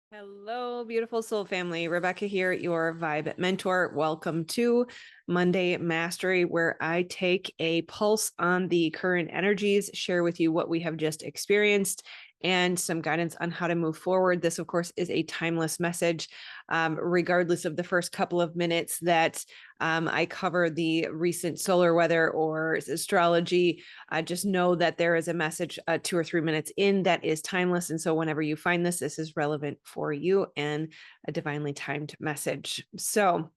Hello, beautiful soul family. Rebecca here, your vibe mentor. Welcome to Monday Mastery, where I take a pulse on the current energies, share with you what we have just experienced, and some guidance on how to move forward. This, of course, is a timeless message, regardless of the first couple of minutes that I cover the recent solar weather or astrology. Just know that there is a message 2 or 3 minutes in that is timeless. And so whenever you find this, this is relevant for you and a divinely timed message. So,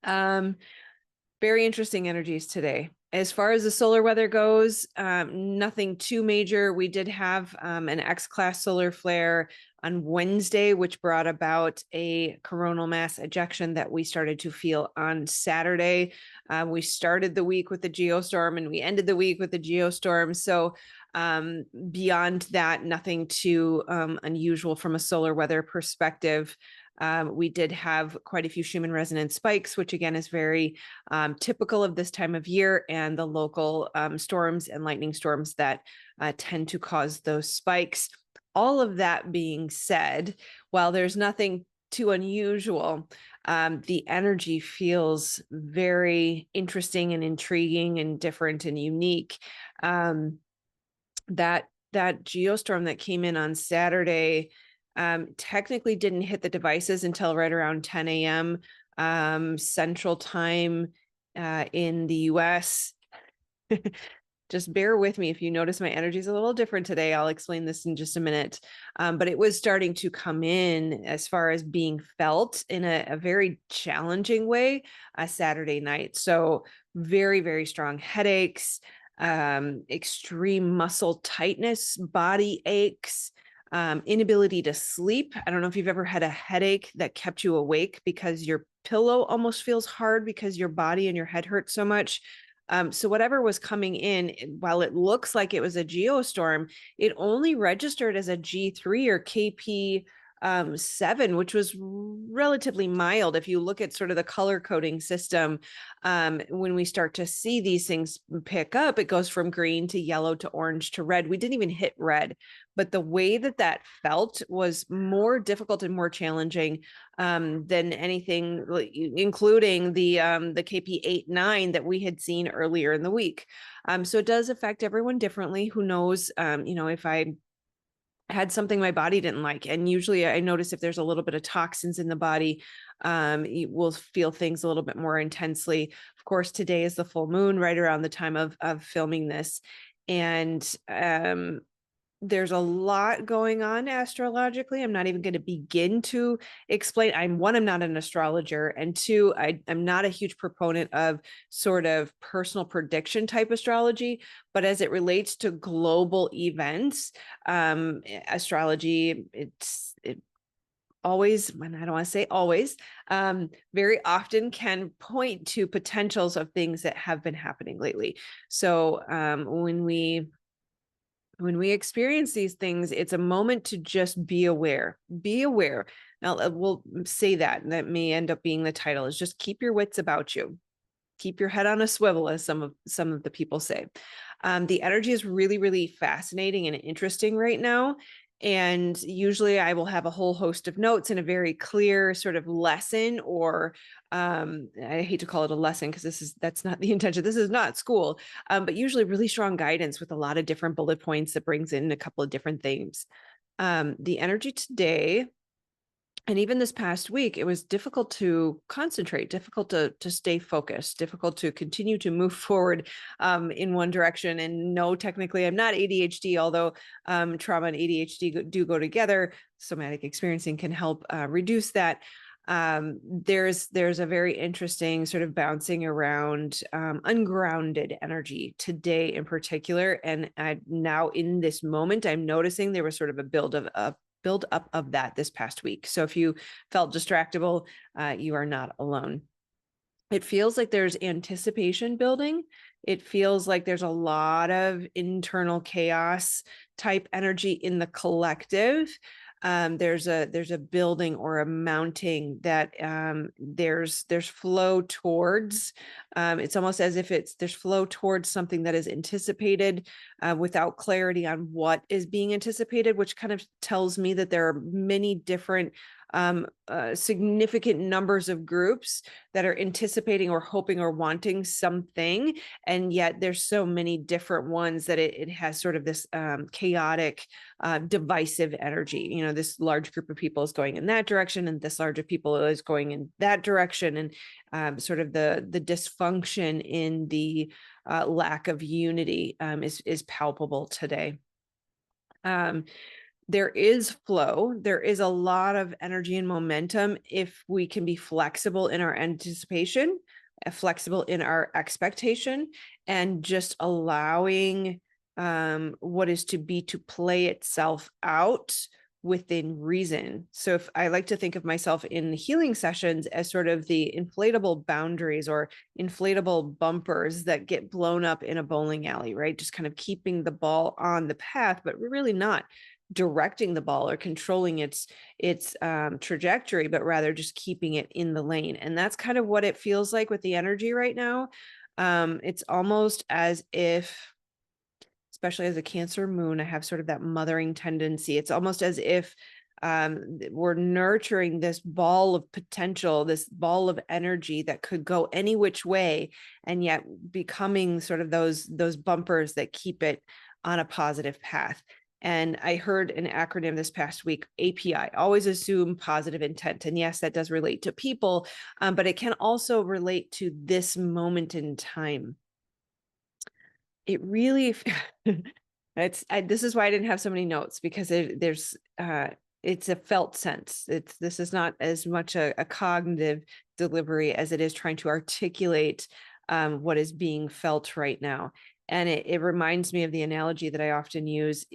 very interesting energies today. As far as the solar weather goes, nothing too major. We did have an X-class solar flare on Wednesday, which brought about a coronal mass ejection that we started to feel on Saturday. We started the week with the geostorm and we ended the week with the geostorm. So beyond that, nothing too unusual from a solar weather perspective. We did have quite a few Schumann resonance spikes, which again is very typical of this time of year and the local storms and lightning storms that tend to cause those spikes. All of that being said, while there's nothing too unusual, the energy feels very interesting and intriguing and different and unique. That geostorm that came in on Saturday technically didn't hit the devices until right around 10 a.m. Central time in the US. Just bear with me if you notice my energy is a little different today. I'll explain this in just a minute. But it was starting to come in as far as being felt in a very challenging way Saturday night. So very, very strong headaches, extreme muscle tightness, body aches, inability to sleep. I don't know if you've ever had a headache that kept you awake because your pillow almost feels hard because your body and your head hurt so much. So whatever was coming in, while it looks like it was a geostorm, it only registered as a G3 or KP 7, which was relatively mild. If you look at sort of the color coding system, when we start to see these things pick up, it goes from green to yellow to orange to red. We didn't even hit red, but the way that that felt was more difficult and more challenging than anything, including the KP 8-9 that we had seen earlier in the week. So it does affect everyone differently. Who knows? If I had something my body didn't like, and usually I notice if there's a little bit of toxins in the body, you will feel things a little bit more intensely. Of course, today is the full moon, right around the time of filming this, and there's a lot going on astrologically. I'm not even going to begin to explain. I'm not an astrologer, and two, I'm not a huge proponent of sort of personal prediction type astrology. But as it relates to global events, astrology, it always, and I don't want to say always, very often can point to potentials of things that have been happening lately. So when we experience these things, it's a moment to just be aware. Be aware. Now, we'll say that, and that may end up being the title, is just keep your wits about you. Keep your head on a swivel, as some of the people say. The energy is really, really fascinating and interesting right now. And usually I will have a whole host of notes and a very clear sort of lesson, or I hate to call it a lesson because that's not the intention. This is not school, but usually really strong guidance with a lot of different bullet points that brings in a couple of different themes. The energy today, and even this past week, it was difficult to concentrate, difficult to stay focused, difficult to continue to move forward in one direction. And no, technically, I'm not ADHD, although trauma and ADHD do go together. Somatic experiencing can help reduce that. There's a very interesting sort of bouncing around ungrounded energy today in particular. And now in this moment, I'm noticing there was sort of a build up of that this past week. So if you felt distractible, you are not alone. It feels like there's anticipation building. It feels like there's a lot of internal chaos type energy in the collective. There's a building or a mounting that there's flow towards It's almost as if there's flow towards something that is anticipated without clarity on what is being anticipated, which kind of tells me that there are many different significant numbers of groups that are anticipating or hoping or wanting something. And yet there's so many different ones that it has sort of this chaotic, divisive energy. You know, this large group of people is going in that direction, and this large of people is going in that direction. And sort of the dysfunction in the lack of unity is palpable today. There is flow. There is a lot of energy and momentum if we can be flexible in our anticipation, flexible in our expectation, and just allowing what is to be to play itself out within reason. So if I like to think of myself in healing sessions as sort of the inflatable boundaries or inflatable bumpers that get blown up in a bowling alley, right? Just kind of keeping the ball on the path, but really not directing the ball or controlling its trajectory, but rather just keeping it in the lane. And that's kind of what it feels like with the energy right now. It's almost as if, especially as a Cancer moon, I have sort of that mothering tendency. It's almost as if we're nurturing this ball of potential, this ball of energy that could go any which way, and yet becoming sort of those bumpers that keep it on a positive path. And I heard an acronym this past week, API, always assume positive intent. And yes, that does relate to people, but it can also relate to this moment in time. It really, this is why I didn't have so many notes, because it's a felt sense. This is not as much a cognitive delivery as it is trying to articulate what is being felt right now. And it reminds me of the analogy that I often use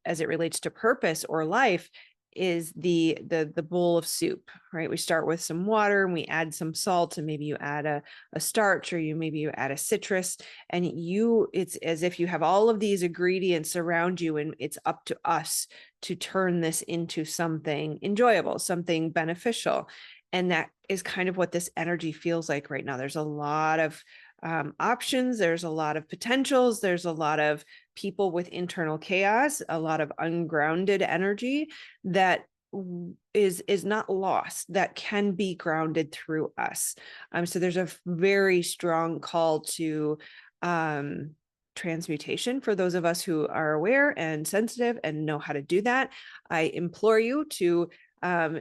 as it relates to purpose or life, is the bowl of soup, right? We start with some water and we add some salt, and maybe you add a starch, or maybe you add a citrus, and it's as if you have all of these ingredients around you, and it's up to us to turn this into something enjoyable, something beneficial. And that is kind of what this energy feels like right now. There's a lot of options. There's a lot of potentials. There's a lot of people with internal chaos, a lot of ungrounded energy that is not lost, that can be grounded through us. So there's a very strong call to transmutation for those of us who are aware and sensitive and know how to do that. I implore you to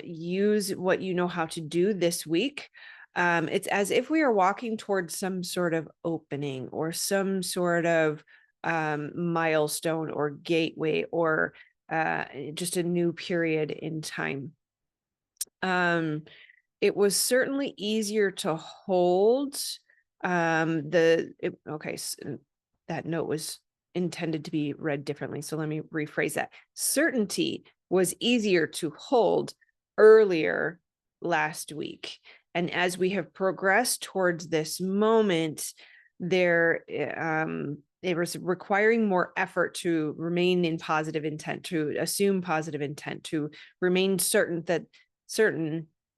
use what you know how to do this week. It's as if we are walking towards some sort of opening or some sort of milestone or gateway, or just a new period in time. It was certainly easier to hold that note was intended to be read differently. So let me rephrase that. Certainty was easier to hold earlier last week. And as we have progressed towards this moment, it was requiring more effort to remain in positive intent, to assume positive intent, to remain certain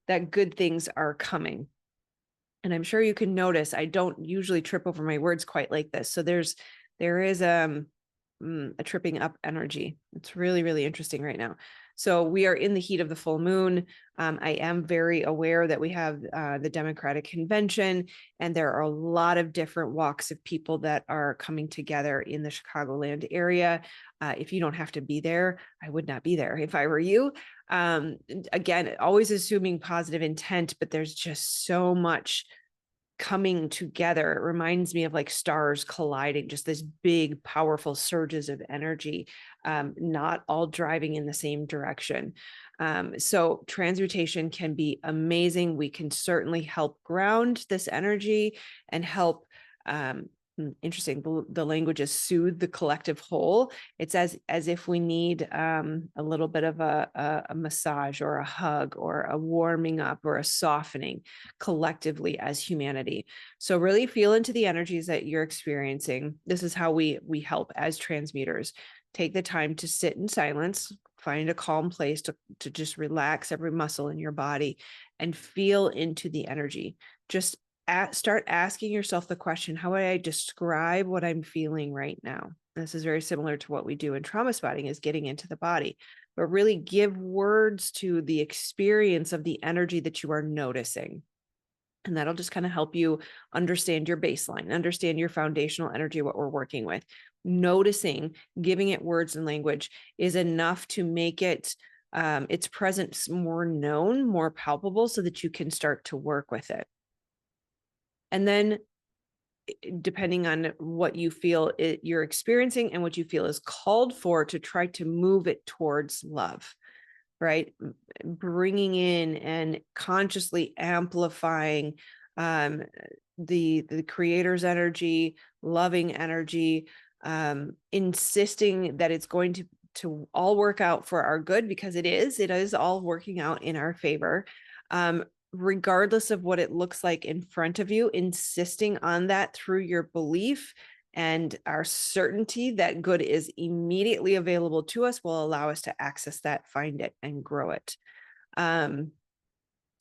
that good things are coming. And I'm sure you can notice I don't usually trip over my words quite like this. So there is a tripping up energy. It's really, really interesting right now. So we are in the heat of the full moon. I am very aware that we have the Democratic Convention, and there are a lot of different walks of people that are coming together in the Chicagoland area. If you don't have to be there, I would not be there if I were you. Again, always assuming positive intent, but there's just so much coming together. It reminds me of like stars colliding, just this big, powerful surges of energy, not all driving in the same direction. So transmutation can be amazing. We can certainly help ground this energy and help, interesting, the language is soothe the collective whole. It's as if we need a little bit of a massage or a hug or a warming up or a softening collectively as humanity. So really feel into the energies that you're experiencing. This is how we help as transmuters. Take the time to sit in silence, find a calm place to just relax every muscle in your body and feel into the energy. Just start asking yourself the question, how would I describe what I'm feeling right now? This is very similar to what we do in trauma spotting, is getting into the body, but really give words to the experience of the energy that you are noticing. And that'll just kind of help you understand your baseline, understand your foundational energy, what we're working with. Noticing, giving it words and language is enough to make it its presence more known, more palpable, so that you can start to work with it. And then, depending on what you feel you're experiencing and what you feel is called for, to try to move it towards love, right? Bringing in and consciously amplifying the creator's energy, loving energy, insisting that it's going to all work out for our good, because it is all working out in our favor. Regardless of what it looks like in front of you, insisting on that through your belief and our certainty that good is immediately available to us will allow us to access that, find it, and grow it.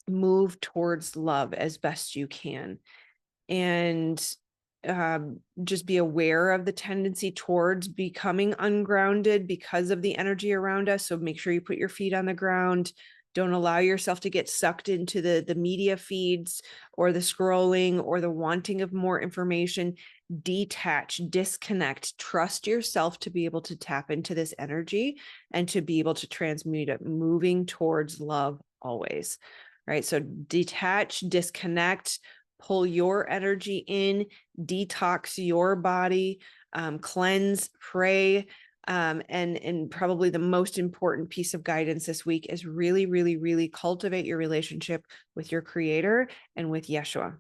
Move towards love as best you can. And just be aware of the tendency towards becoming ungrounded because of the energy around us. So make sure you put your feet on the ground. Don't allow yourself to get sucked into the media feeds or the scrolling or the wanting of more information. Detach, disconnect, trust yourself to be able to tap into this energy and to be able to transmute it, moving towards love always, right? So detach, disconnect, pull your energy in, detox your body, cleanse, pray. And probably the most important piece of guidance this week is really, really, really cultivate your relationship with your creator and with Yeshua,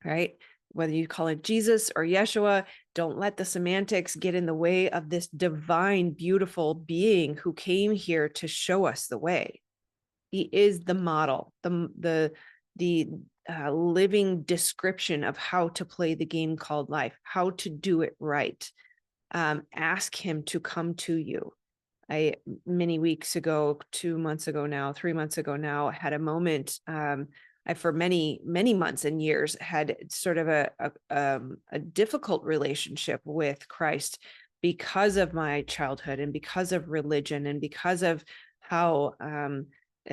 right? Whether you call it Jesus or Yeshua, don't let the semantics get in the way of this divine, beautiful being who came here to show us the way. He is the model, the living description of how to play the game called life, how to do it right. Ask him to come to you. I, many weeks ago, 2 months ago now, 3 months ago now, had a moment. I, for many, many months and years, had sort of a difficult relationship with Christ because of my childhood and because of religion and because of how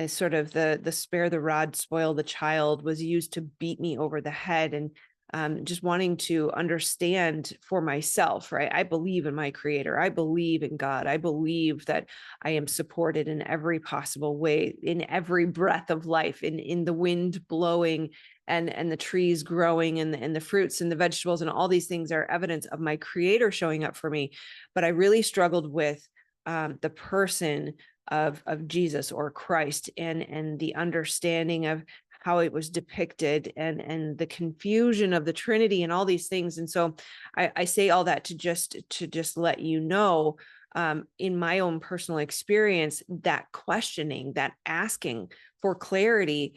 sort of the spare the rod, spoil the child was used to beat me over the head. And just wanting to understand for myself, right? I believe in my creator. I believe in God. I believe that I am supported in every possible way, in every breath of life, in the wind blowing and the trees growing and the fruits and the vegetables and all these things are evidence of my creator showing up for me. But I really struggled with the person of Jesus or Christ and the understanding of how it was depicted and the confusion of the Trinity and all these things. And so I say all that to just let you know, in my own personal experience, that questioning, that asking for clarity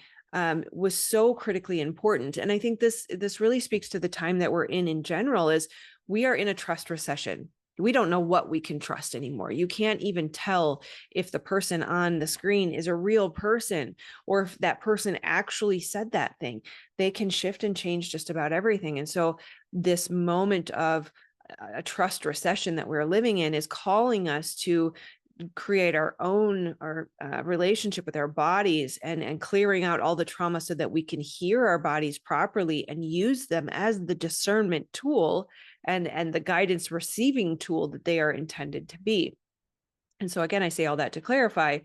was so critically important. And I think this really speaks to the time that we're in general, is we are in a trust recession. We don't know what we can trust anymore. You can't even tell if the person on the screen is a real person or if that person actually said that thing. They can shift and change just about everything. And so this moment of a trust recession that we're living in is calling us to create our own relationship with our bodies and clearing out all the trauma so that we can hear our bodies properly and use them as the discernment tool and the guidance receiving tool that they are intended to be. And so again, I say all that to clarify,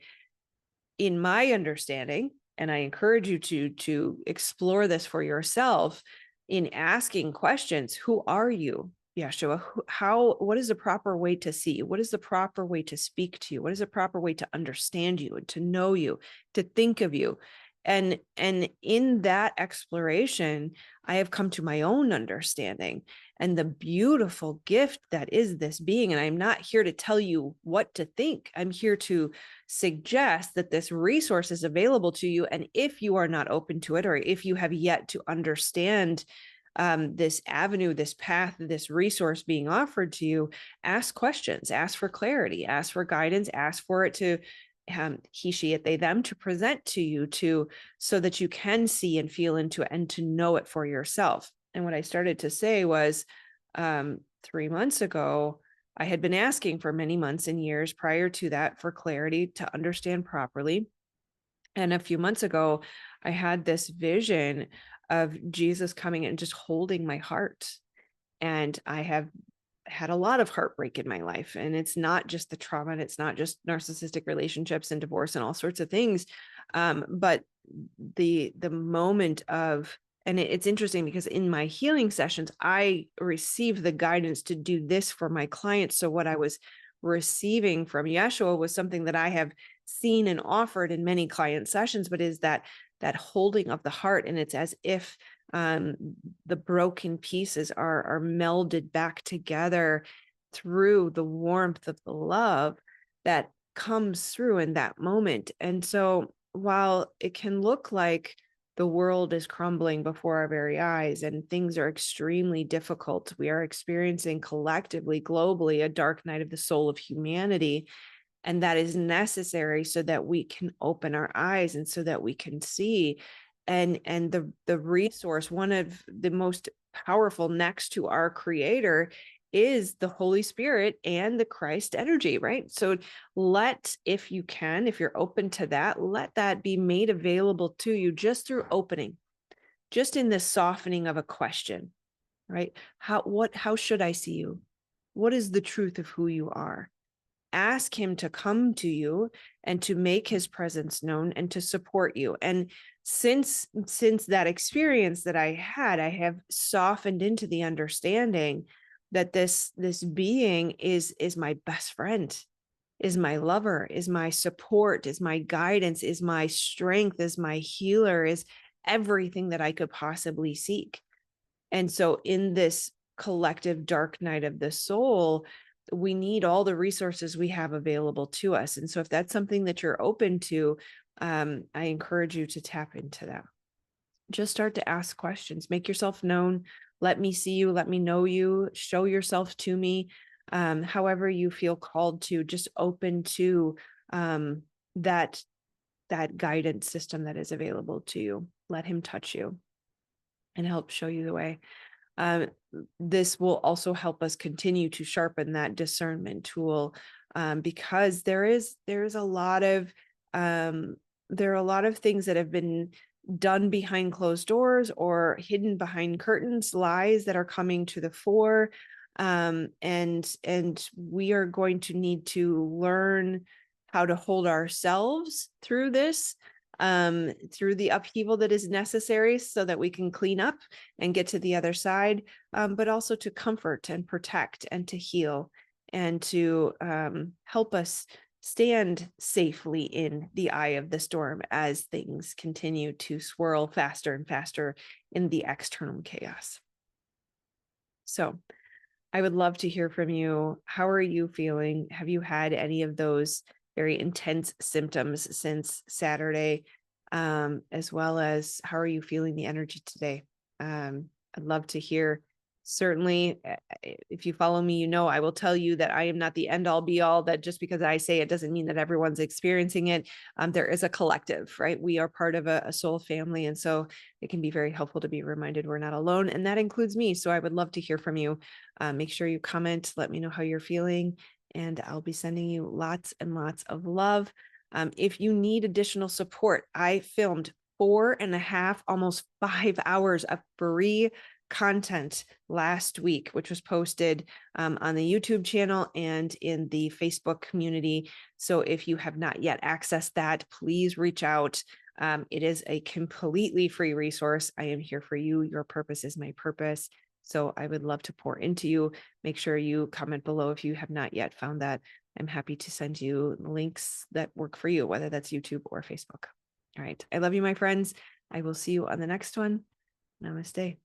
in my understanding, and I encourage you to explore this for yourself in asking questions. Who are you, Yeshua? What is the proper way to see you? What is the proper way to speak to you? What is the proper way to understand you and to know you, to think of you? And in that exploration, I have come to my own understanding and the beautiful gift that is this being. And I'm not here to tell you what to think. I'm here to suggest that this resource is available to you. And if you are not open to it, or if you have yet to understand this avenue, this path, this resource being offered to you, ask questions, ask for clarity, ask for guidance, ask for it to he, she, it, they, them, to present to you, so that you can see and feel into it and to know it for yourself. And what I started to say was, 3 months ago, I had been asking for many months and years prior to that for clarity to understand properly. And a few months ago, I had this vision of Jesus coming and just holding my heart. And I have had a lot of heartbreak in my life. And it's not just the trauma, and it's not just narcissistic relationships and divorce and all sorts of things. But the moment of, and it's interesting because in my healing sessions, I received the guidance to do this for my clients. So what I was receiving from Yeshua was something that I have seen and offered in many client sessions, but is that holding of the heart. And it's as if the broken pieces are melded back together through the warmth of the love that comes through in that moment. And so while it can look like the world is crumbling before our very eyes and things are extremely difficult, we are experiencing collectively, globally, a dark night of the soul of humanity. And that is necessary so that we can open our eyes and so that we can see. And the resource, one of the most powerful next to our creator, is the Holy Spirit and the Christ energy, right? So if you can, if you're open to that, let that be made available to you just through opening, just in the softening of a question, right? How should I see you? What is the truth of who you are? Ask him to come to you and to make his presence known and to support you. And since that experience that I had, I have softened into the understanding that this being is my best friend, is my lover, is my support, is my guidance, is my strength, is my healer, is everything that I could possibly seek. And so in this collective dark night of the soul, we need all the resources we have available to us. And so if that's something that you're open to, I encourage you to tap into that. Just start to ask questions, make yourself known. Let me see you, let me know you, show yourself to me. However you feel called to, just open to that guidance system that is available to you. Let him touch you and help show you the way. This will also help us continue to sharpen that discernment tool, because there are a lot of things that have been done behind closed doors or hidden behind curtains, lies that are coming to the fore, and we are going to need to learn how to hold ourselves through this, through the upheaval that is necessary so that we can clean up and get to the other side, but also to comfort and protect and to heal and to help us stand safely in the eye of the storm as things continue to swirl faster and faster in the external chaos. So I would love to hear from you. How are you feeling? Have you had any of those very intense symptoms since Saturday? As well as how are you feeling the energy today? I'd love to hear. Certainly, if you follow me, you know I will tell you that I am not the end all be all, that just because I say it doesn't mean that everyone's experiencing it. There is a collective, right? We are part of a soul family. And so it can be very helpful to be reminded we're not alone. And that includes me. So I would love to hear from you. Make sure you comment, let me know how you're feeling, and I'll be sending you lots and lots of love. If you need additional support, I filmed 4.5, almost 5 hours of free content last week, which was posted on the YouTube channel and in the Facebook community. So if you have not yet accessed that, please reach out. It is a completely free resource. I am here for you. Your purpose is my purpose. So I would love to pour into you. Make sure you comment below if you have not yet found that. I'm happy to send you links that work for you, whether that's YouTube or Facebook. All right. I love you, my friends. I will see you on the next one. Namaste.